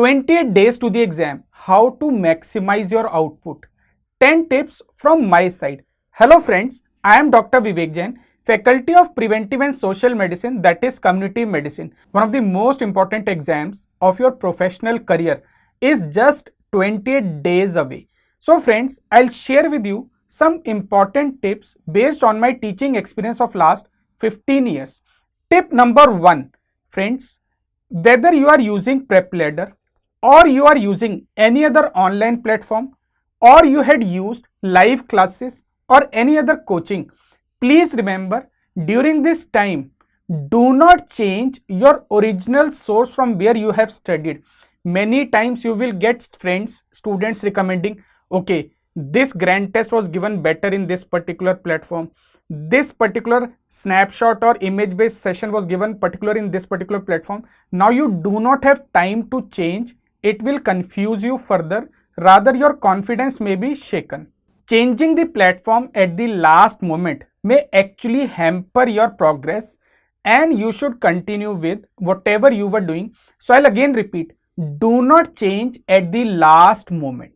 28 days to the exam. How to maximize your output. 10 tips from my side. Hello friends, I am Dr. Vivek Jain, Faculty of Preventive and Social Medicine, that is Community Medicine. One of the most important exams of your professional career is just 28 days away. So friends, I'll share with you some important tips based on my teaching experience of last 15 years. Tip number 1, friends, whether you are using PrepLadder or you are using any other online platform or you had used live classes or any other coaching, please remember during this time, do not change your original source from where you have studied. Many times you will get friends, students recommending, okay, this grand test was given better in this particular platform. This particular snapshot or image based session was given particular in this particular platform. Now you do not have time to change. It will confuse you further. Rather, your confidence may be shaken. Changing the platform at the last moment may actually hamper your progress and you should continue with whatever you were doing. So I'll again repeat, do not change at the last moment.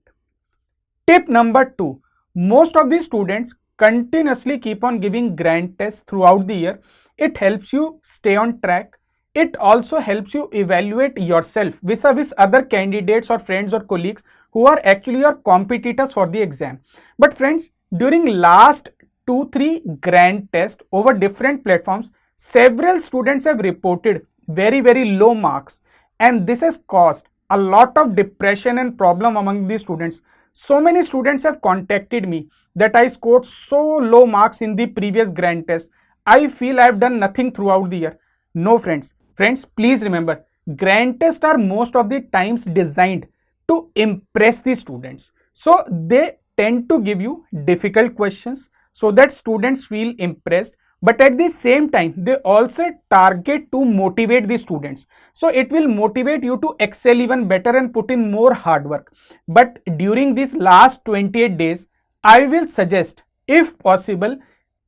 Tip number 2, most of the students continuously keep on giving grand tests throughout the year. It helps you stay on track. It also helps you evaluate yourself vis-a-vis other candidates or friends or colleagues who are actually your competitors for the exam. But friends, during last 2-3 grand tests over different platforms, several students have reported very low marks, and this has caused a lot of depression and problem among the students. So many students have contacted me that I scored so low marks in the previous grand test. I feel I have done nothing throughout the year. No friends. Friends, please remember, grand tests are most of the times designed to impress the students. So they tend to give you difficult questions so that students feel impressed. But at the same time, they also target to motivate the students. So it will motivate you to excel even better and put in more hard work. But during these last 28 days, I will suggest, if possible,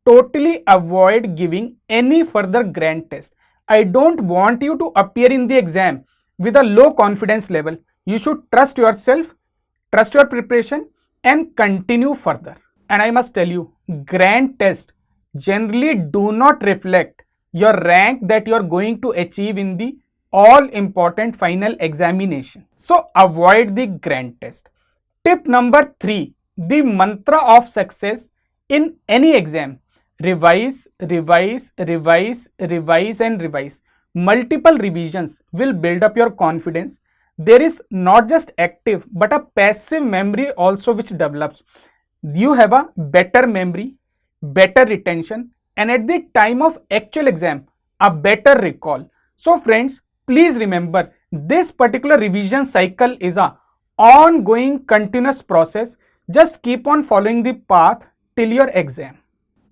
totally avoid giving any further grand test. I don't want you to appear in the exam with a low confidence level. You should trust yourself, trust your preparation and continue further. And I must tell you, grand tests generally do not reflect your rank that you are going to achieve in the all important final examination. So avoid the grand test. Tip number 3, the mantra of success in any exam. Revise, revise, revise, revise and revise. Multiple revisions will build up your confidence. There is not just active but a passive memory also which develops. You have a better memory, better retention, and at the time of actual exam, a better recall. So friends, please remember, this particular revision cycle is a ongoing continuous process. Just keep on following the path till your exam.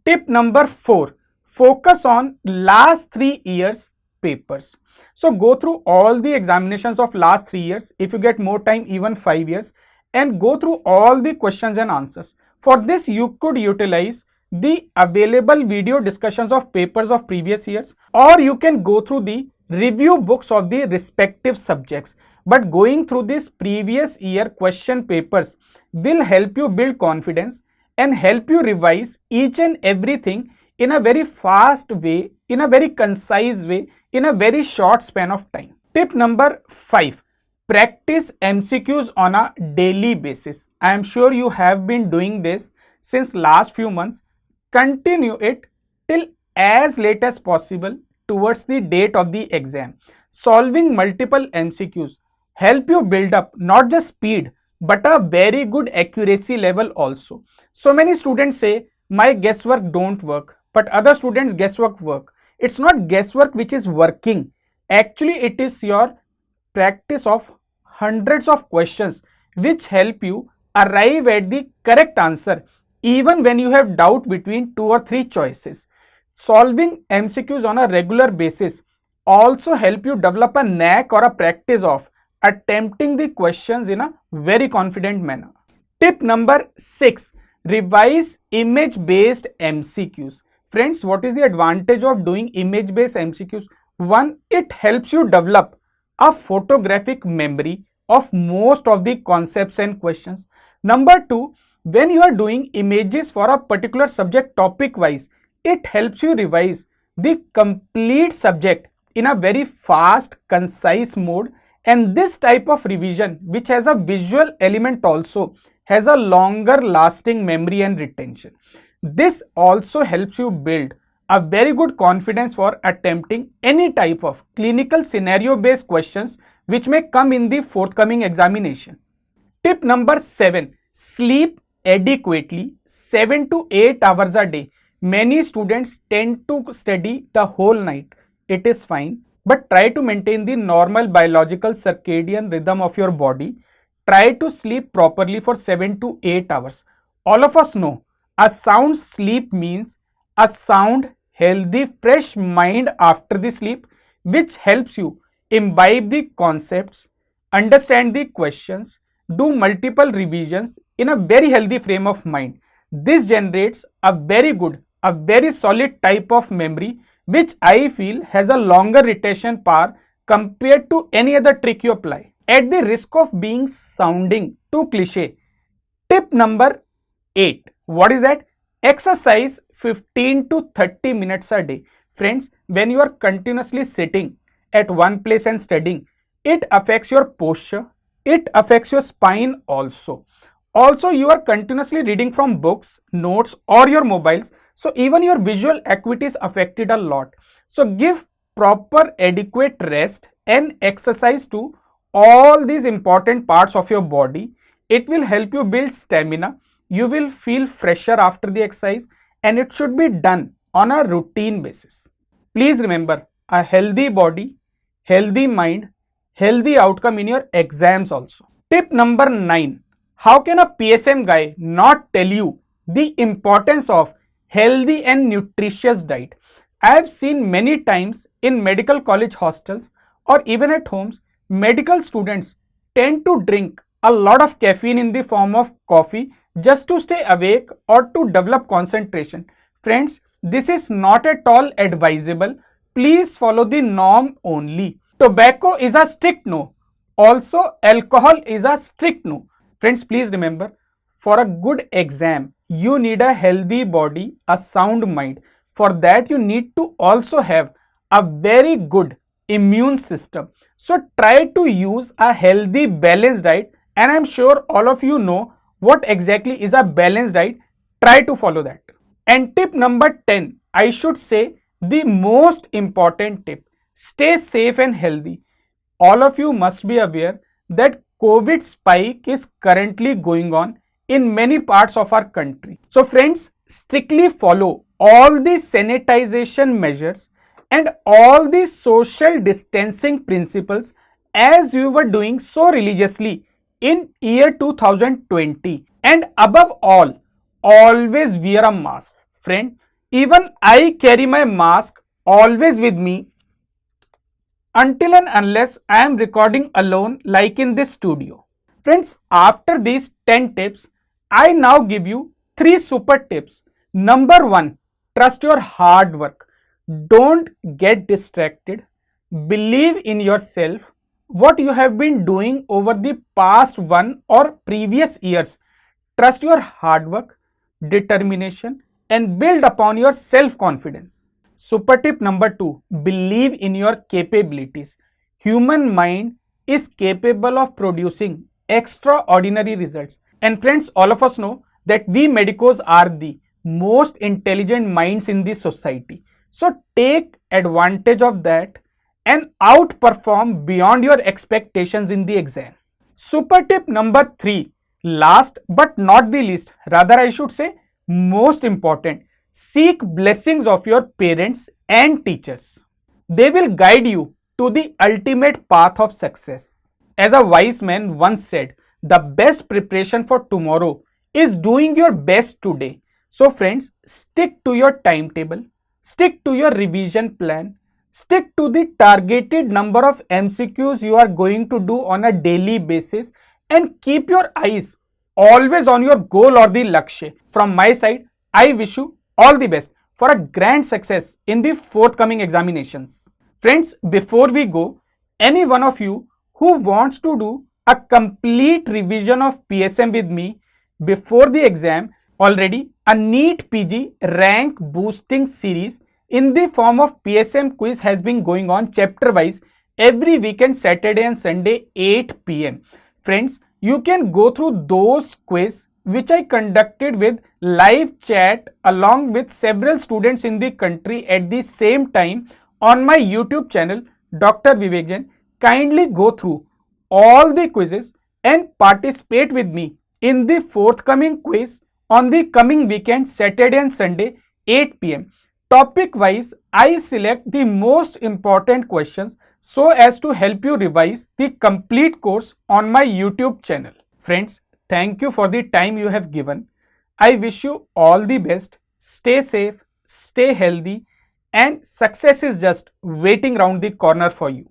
Tip number 4, focus on last 3 years papers. So go through all the examinations of last 3 years, if you get more time even 5 years, and go through all the questions and answers. For this you could utilize the available video discussions of papers of previous years, or you can go through the review books of the respective subjects. But going through this previous year question papers will help you build confidence and help you revise each and everything in a very fast way, in a very concise way, in a very short span of time. Tip number 5, practice MCQs on a daily basis. I am sure you have been doing this since last few months. Continue it till as late as possible towards the date of the exam. Solving multiple MCQs help you build up not just speed but a very good accuracy level also. So many students say my guesswork don't work, but other students guesswork work. It's not guesswork which is working. Actually, it is your practice of hundreds of questions which help you arrive at the correct answer even when you have doubt between 2 or 3 choices. Solving MCQs on a regular basis also help you develop a knack or a practice of attempting the questions in a very confident manner. Tip number 6, revise image based MCQs. Friends, what is the advantage of doing image based MCQs? One, it helps you develop a photographic memory of most of the concepts and questions. Number two, when you are doing images for a particular subject topic wise, it helps you revise the complete subject in a very fast, concise mode. And this type of revision, which has a visual element also, has a longer lasting memory and retention. This also helps you build a very good confidence for attempting any type of clinical scenario based questions which may come in the forthcoming examination. Tip number 7, sleep adequately 7 to 8 hours a day. Many students tend to study the whole night. It is fine, but try to maintain the normal biological circadian rhythm of your body. Try to sleep properly for 7 to 8 hours. All of us know a sound sleep means a sound, healthy, fresh mind after the sleep, which helps you imbibe the concepts, understand the questions, do multiple revisions in a very healthy frame of mind. This generates a very good, a very solid type of memory, which I feel has a longer retention power compared to any other trick you apply. At the risk of being sounding too cliche, tip number 8. What is that? Exercise 15 to 30 minutes a day. Friends, when you are continuously sitting at one place and studying, it affects your posture, it affects your spine also. Also, you are continuously reading from books, notes, or your mobiles. So, even your visual acuity is affected a lot. So, give proper adequate rest and exercise to all these important parts of your body. It will help you build stamina. You will feel fresher after the exercise, and it should be done on a routine basis. Please remember, a healthy body, healthy mind, healthy outcome in your exams also. Tip number 9. How can a PSM guy not tell you the importance of healthy and nutritious diet? I have seen many times in medical college hostels or even at homes, medical students tend to drink a lot of caffeine in the form of coffee just to stay awake or to develop concentration. Friends, this is not at all advisable. Please follow the norm only. Tobacco is a strict no. Also, alcohol is a strict no. Friends, please remember, for a good exam, you need a healthy body, a sound mind. For that, you need to also have a very good immune system. So, try to use a healthy, balanced diet, and I am sure all of you know what exactly is a balanced diet. Try to follow that. And tip number 10, I should say the most important tip, stay safe and healthy. All of you must be aware that COVID spike is currently going on in many parts of our country. So friends, strictly follow all the sanitization measures and all the social distancing principles as you were doing so religiously in year 2020. And above all, always wear a mask. Friend, even I carry my mask always with me until and unless I am recording alone like in this studio. Friends, after these 10 tips, I now give you 3 super tips. Number 1, trust your hard work. Don't get distracted. Believe in yourself. What you have been doing over the past 1 or previous years. Trust your hard work, determination, and build upon your self-confidence. Super tip number 2, believe in your capabilities. Human mind is capable of producing extraordinary results. And friends, all of us know that we medicos are the most intelligent minds in the society. So take advantage of that and outperform beyond your expectations in the exam. Super tip number 3, last but not the least, rather I should say most important, seek blessings of your parents and teachers. They will guide you to the ultimate path of success. As a wise man once said, the best preparation for tomorrow is doing your best today. So friends, stick to your timetable, stick to your revision plan, stick to the targeted number of MCQs you are going to do on a daily basis, and keep your eyes always on your goal or the lakshya. From my side, I wish you all the best for a grand success in the forthcoming examinations. Friends, before we go, any one of you who wants to do a complete revision of PSM with me before the exam, already a NEET PG rank boosting series in the form of PSM quiz has been going on chapter wise every weekend, Saturday and Sunday 8 p.m. Friends, you can go through those quiz which I conducted with live chat along with several students in the country at the same time on my YouTube channel Dr. Vivek Jain. Kindly go through all the quizzes and participate with me in the forthcoming quiz on the coming weekend, Saturday and Sunday 8 p.m. Topic wise, I select the most important questions so as to help you revise the complete course on my YouTube channel. Friends, thank you for the time you have given. I wish you all the best. Stay safe, stay healthy, and success is just waiting around the corner for you.